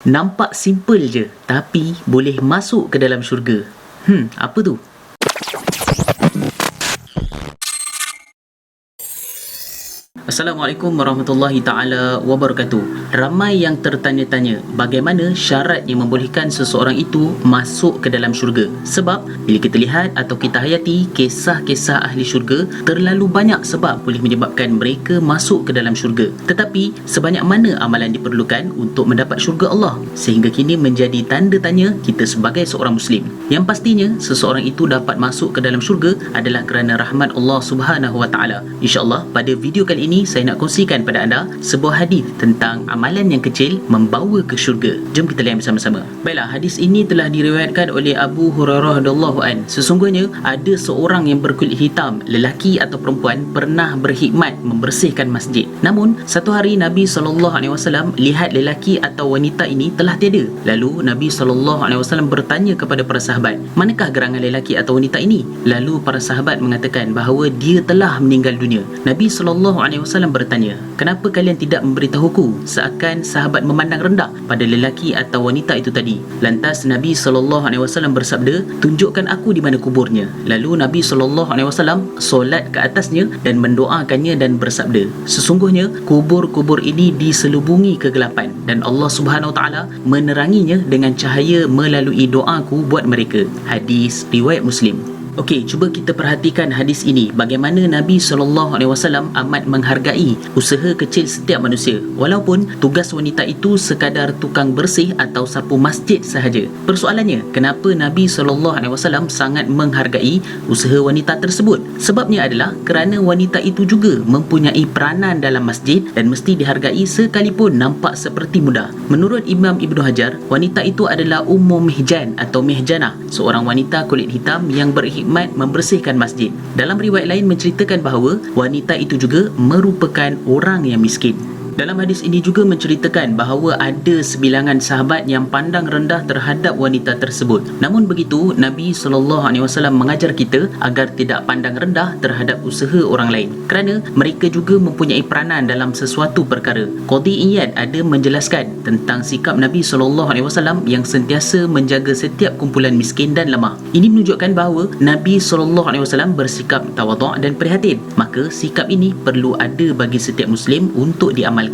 Nampak simple je, tapi boleh masuk ke dalam syurga. Apa tu? Assalamualaikum warahmatullahi ta'ala wabarakatuh. Ramai yang tertanya-tanya bagaimana syarat yang membolehkan seseorang itu masuk ke dalam syurga. Sebab bila kita lihat atau kita hayati kisah-kisah ahli syurga, terlalu banyak sebab boleh menyebabkan mereka masuk ke dalam syurga. Tetapi sebanyak mana amalan diperlukan untuk mendapat syurga Allah? Sehingga kini menjadi tanda tanya kita sebagai seorang Muslim. Yang pastinya seseorang itu dapat masuk ke dalam syurga adalah kerana rahmat Allah Subhanahu Wa Taala. InsyaAllah pada video kali ini saya nak kongsikan pada anda sebuah hadis tentang amalan yang kecil membawa ke syurga. Jom kita lihat bersama-sama. Baiklah, hadis ini telah diriwayatkan oleh Abu Hurairah radhiyallahu an. Sesungguhnya ada seorang yang berkulit hitam, lelaki atau perempuan, pernah berkhidmat membersihkan masjid. Namun satu hari Nabi SAW lihat lelaki atau wanita ini telah tiada. Lalu Nabi SAW bertanya kepada para sahabat, manakah gerangan lelaki atau wanita ini? Lalu para sahabat mengatakan bahawa dia telah meninggal dunia. Nabi SAW bertanya, kenapa kalian tidak memberitahuku? Seakan sahabat memandang rendah pada lelaki atau wanita itu tadi. Lantas Nabi SAW bersabda, tunjukkan aku di mana kuburnya. Lalu Nabi SAW solat ke atasnya dan mendoakannya dan bersabda, sesungguhnya kubur-kubur ini diselubungi kegelapan dan Allah Subhanahu Taala meneranginya dengan cahaya melalui doaku buat mereka. Hadis riwayat Muslim. Okey, cuba kita perhatikan hadis ini. Bagaimana Nabi SAW amat menghargai usaha kecil setiap manusia. Walaupun tugas wanita itu sekadar tukang bersih atau sapu masjid sahaja. Persoalannya, kenapa Nabi SAW sangat menghargai usaha wanita tersebut? Sebabnya adalah kerana wanita itu juga mempunyai peranan dalam masjid dan mesti dihargai sekalipun nampak seperti mudah. Menurut Imam Ibn Hajar, wanita itu adalah Ummu Mihjan atau Mihjanah, seorang wanita kulit hitam yang berkhidmat membersihkan masjid. Dalam riwayat lain menceritakan bahawa wanita itu juga merupakan orang yang miskin. Dalam hadis ini juga menceritakan bahawa ada sebilangan sahabat yang pandang rendah terhadap wanita tersebut. Namun begitu, Nabi SAW mengajar kita agar tidak pandang rendah terhadap usaha orang lain, kerana mereka juga mempunyai peranan dalam sesuatu perkara. Qadhi Iyad ada menjelaskan tentang sikap Nabi SAW yang sentiasa menjaga setiap kumpulan miskin dan lemah. Ini menunjukkan bahawa Nabi SAW bersikap tawaduk dan prihatin. Maka sikap ini perlu ada bagi setiap Muslim untuk diamalkan.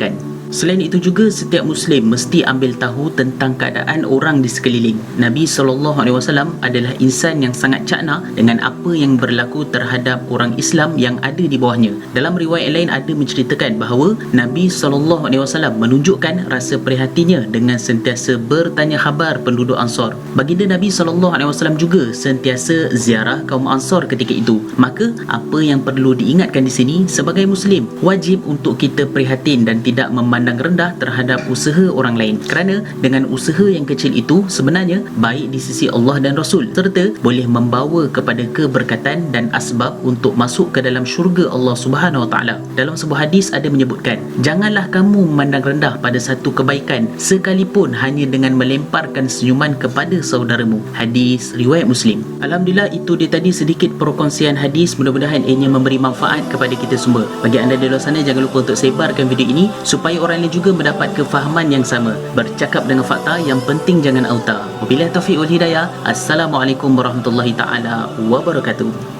Selain itu juga setiap Muslim mesti ambil tahu tentang keadaan orang di sekeliling. Nabi SAW adalah insan yang sangat cakna dengan apa yang berlaku terhadap orang Islam yang ada di bawahnya. Dalam riwayat lain ada menceritakan bahawa Nabi SAW menunjukkan rasa prihatinnya dengan sentiasa bertanya khabar penduduk Ansar. Baginda Nabi SAW juga sentiasa ziarah kaum Ansar ketika itu. Maka apa yang perlu diingatkan di sini, sebagai Muslim wajib untuk kita prihatin dan tidak memandang rendah terhadap usaha orang lain, kerana dengan usaha yang kecil itu sebenarnya baik di sisi Allah dan Rasul, serta boleh membawa kepada keberkatan dan asbab untuk masuk ke dalam syurga Allah Subhanahu Wa Taala. Dalam sebuah hadis ada menyebutkan, janganlah kamu memandang rendah pada satu kebaikan sekalipun hanya dengan melemparkan senyuman kepada saudaramu. Hadis riwayat Muslim. Alhamdulillah, itu dia tadi sedikit perkongsian hadis. Mudah-mudahan ianya memberi manfaat kepada kita semua. Bagi anda di luar sana, jangan lupa untuk sebarkan video ini supaya orang lain juga mendapat kefahaman yang sama. Bercakap dengan fakta, yang penting jangan auta. Wabillahi taufiq wal hidayah. Assalamualaikum warahmatullahi taala wabarakatuh.